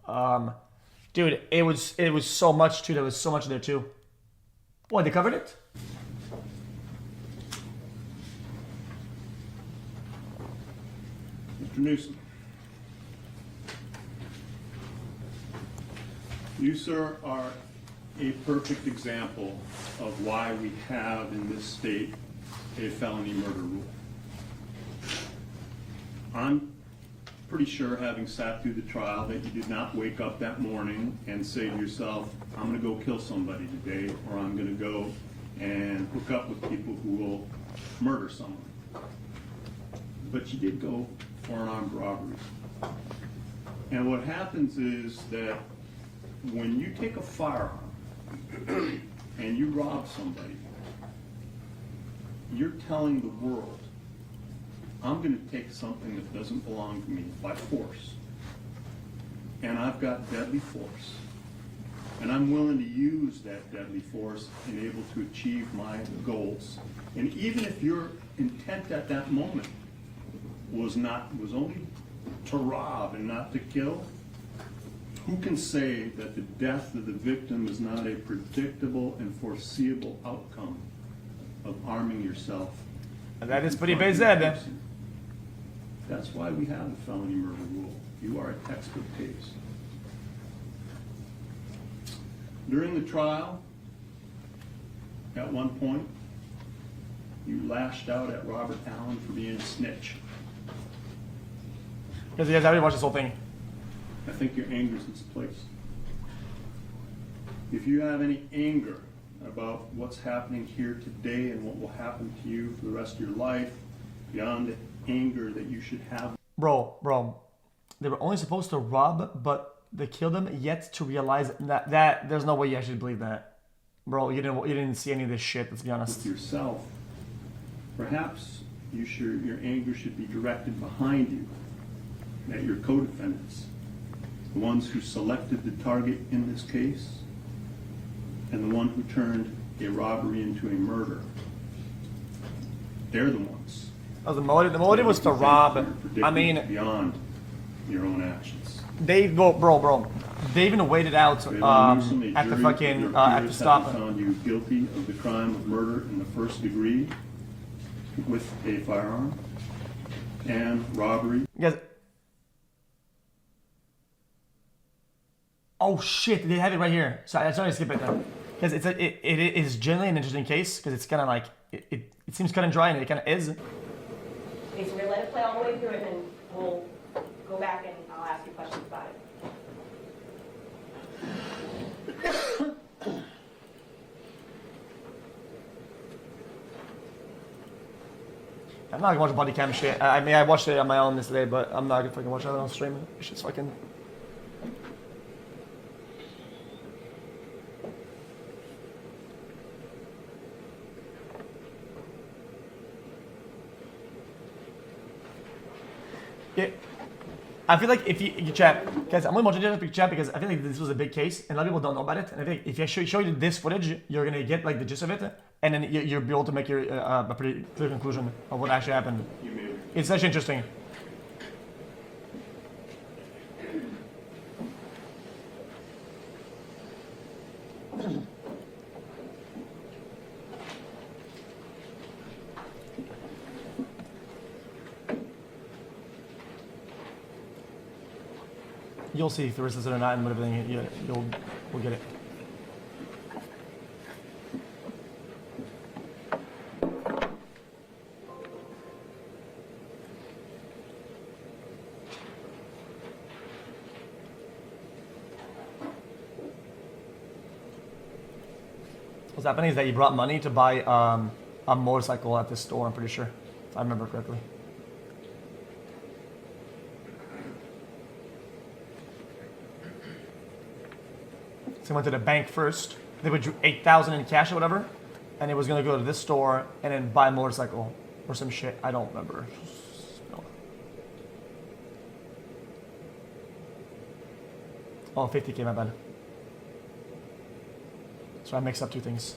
Dude, it was so much too. There was so much there too. What, they covered it? Mr. Newsom, you, sir, are a perfect example of why we have in this state a felony murder rule. I'm pretty sure, having sat through the trial, that you did not wake up that morning and say to yourself, I'm going to go kill somebody today, or I'm going to go and hook up with people who will murder someone. But you did go for an armed robbery. And what happens is that when you take a firearm and you rob somebody, you're telling the world, I'm going to take something that doesn't belong to me by force. And I've got deadly force. And I'm willing to use that deadly force and able to achieve my goals. And even if your intent at that moment was only to rob and not to kill, who can say that the death of the victim is not a predictable and foreseeable outcome of arming yourself? And that is pretty bad. That's why we have the felony murder rule. You are a textbook case. During the trial, at one point, you lashed out at Robert Allen for being a snitch. Because you guys already watched this whole thing. I think your anger is misplaced. If you have any anger about what's happening here today and what will happen to you for the rest of your life, beyond the anger that you should have. Bro, they were only supposed to rob, but they killed him, yet to realize that there's no way you actually believe that. Bro, you didn't see any of this shit, let's be honest. With yourself, perhaps your anger should be directed behind you at your co-defendants, the ones who selected the target in this case, and the one who turned a robbery into a murder. They're the ones. Oh, the motive was to rob. I mean, beyond your own actions. Bro. They even waited out at the fucking at the stop. Found you guilty of the crime of murder in the first degree with a firearm and robbery. You guys. Oh shit! They have it right here. So I started to skip it then, because it is generally an interesting case because it's kind of like it seems cut and dry, and it kind of is. Okay, so we're gonna let it play all the way through, and then we'll go back and I'll ask you questions about it. I'm not gonna watch body cam shit. I mean, I watched it on my own this day, but I'm not gonna fucking watch it on stream. It's just fucking. Yeah. I feel like if you chat, guys, I'm gonna watch it chat because I feel like this was a big case and a lot of people don't know about it. And I think if I show you this footage, you're gonna get like the gist of it, and then you'll be able to make your a pretty clear conclusion of what actually happened. It's actually interesting. You'll see if there is or not and whatever thing we'll get it. What's happening is that he brought money to buy a motorcycle at this store, I'm pretty sure, if I remember correctly. So he went to the bank first. They withdrew $8,000 in cash or whatever, and he was gonna go to this store and then buy a motorcycle or some shit. I don't remember. Oh, 50K, my bad. So I mixed up two things.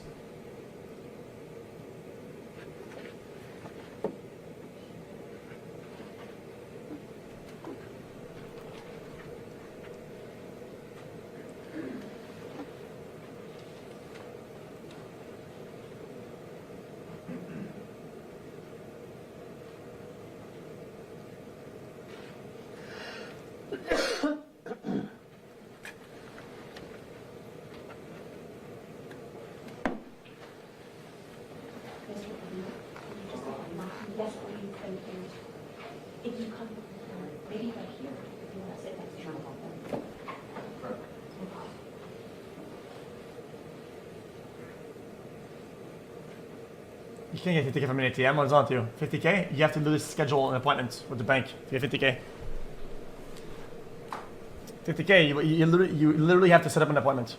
can't get 50K from an ATM. What is on to you? 50K? You have to literally schedule an appointment with the bank to get 50K. 50K, you literally have to set up an appointment.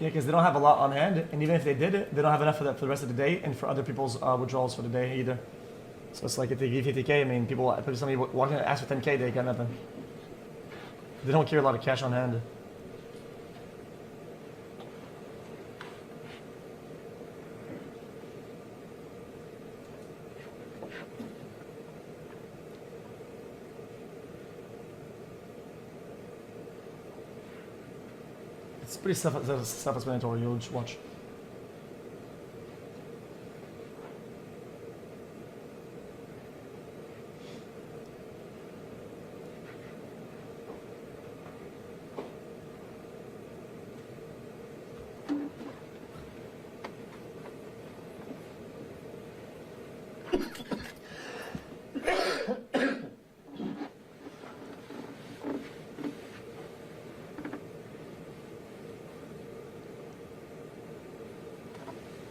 Yeah, because they don't have a lot on hand, and even if they did, they don't have enough for the rest of the day and for other people's withdrawals for the day either. So it's like if they give 50K, I mean, somebody walking and ask for 10K, they got nothing. They don't carry a lot of cash on hand. It's pretty self-explanatory. You'll just watch.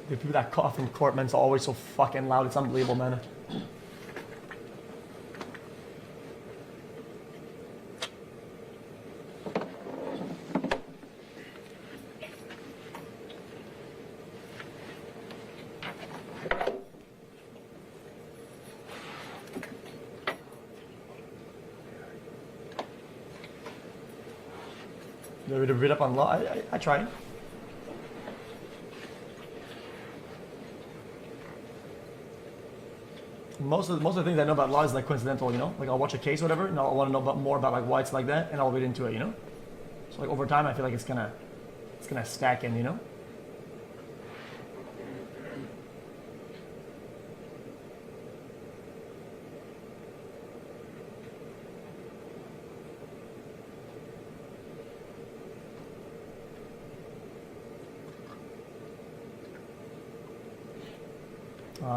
The people that cough in court, man, it's always so fucking loud. It's unbelievable, man. You ever read up on law? I try. Most of the things I know about law is like coincidental, you know. Like I'll watch a case or whatever, and I'll want to know more about like why it's like that, and I'll read into it, you know. So like over time, I feel like it's gonna stack in, you know.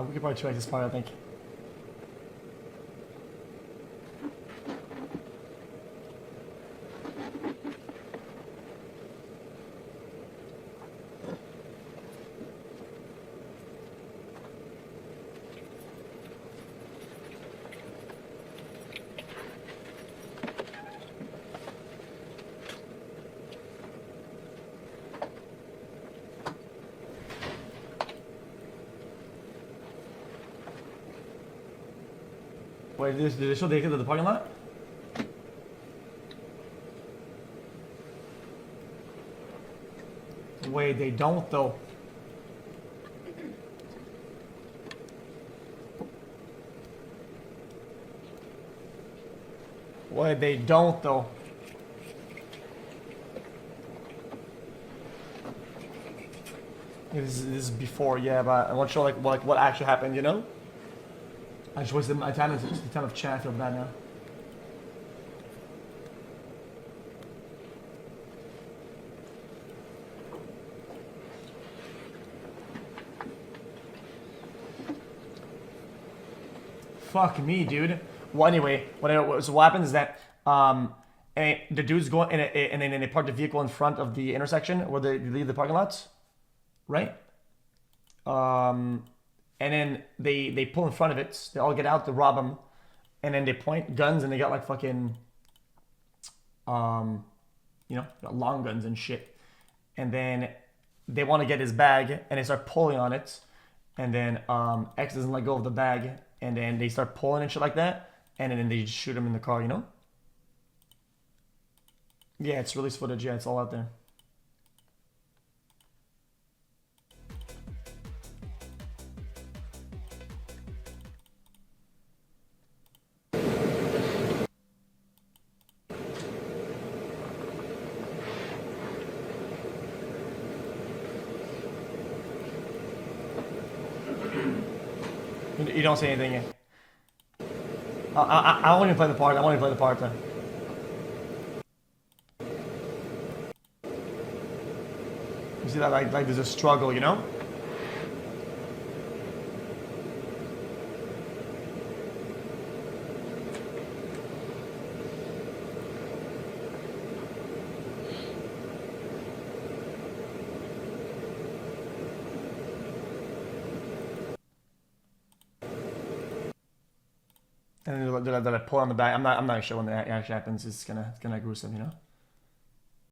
We could probably track this part, I think. Wait, did they show the exit of the parking lot? Wait, they don't though. Wait, they don't though. This is before, yeah, but I want to show like what actually happened, you know? I just wasted my time. It's the time of chat. I feel bad now. Fuck me, dude. Well, anyway, what happens is that the dudes go and they park the vehicle in front of the intersection where they leave the parking lots, right? And then they pull in front of it. They all get out to rob them, and then they point guns, and they got like fucking, you know, got long guns and shit. And then they want to get his bag, and they start pulling on it, and then X doesn't let go of the bag, and then they start pulling and shit like that, and then they just shoot him in the car, you know? Yeah, it's release footage. Yeah, it's all out there. You don't say anything yet. I want to play the part. I want to play the part. You see that like there's a struggle, you know? And they're like pull on the back. I'm not sure when that actually happens. It's kind of gruesome, you know.